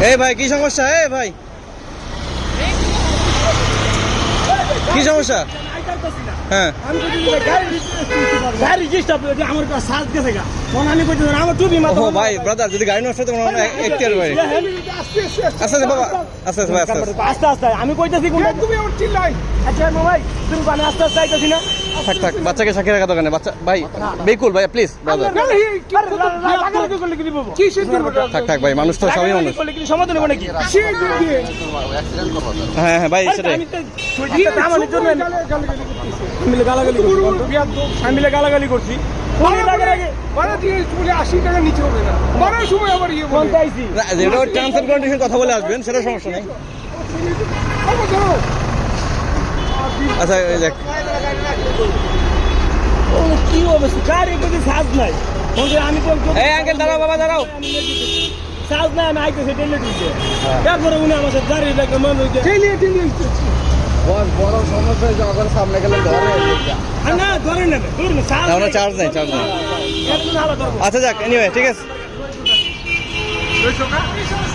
এই ভাই কি সমস্যা? এই ভাই কি সমস্যা? হ্যাঁ ও ভাই ব্রাদার, যদি গাড়ি নষ্ট হয় তো এখতিয়ার ভাই। আস্তে আস্তে বাবা, আস্তে আস্তে ভাই, আস্তে আস্তে আস্তে আস্তে আমি কইতাছি তুমি আচ্ছা ভাই তুমি বানে আস্তে আস্তে আইতাছি না। থাক থাক, বাচ্চাকে সাক্ষী রাখা দোকানে বাচ্চা ভাই, বেকুল ভাই প্লিজ ব্রাদার। থাক থাক ভাই, মানুষ তো সবই মানুষ। সমাধান হবে নাকি? হ্যাঁ হ্যাঁ ভাই সেটাই। আমি গালাগালি করছি। 80 টাকা নিচে হবে না, বাড়ার সময় আবার ইয়ে বলতে আইছি যেটা টার্মস এন্ড কন্ডিশন কথা বলে আসবেন, সেটা সমস্যা নেই। আচ্ছা দেখ ও কি অবস্থা, গাড়ি যদি সাজ নাই আমি তো এই আঙ্কেল দাঁড়াও বাবা, দাঁড়াও। সাজ নাই, আমি আইতেছি টেলে দিচ্ছে। তারপরে উনি আমার সাথে দাঁড়িয়ে দেখে মনে হচ্ছে বড় সমস্যা যখন সামনে গেলে ধরে না ধরে নেবে ধরুন সাজ না, ওনার চার্জ নেই, চার্জ নেই। আলাদা আচ্ছা যাক, এনিওয়ে ঠিক আছে।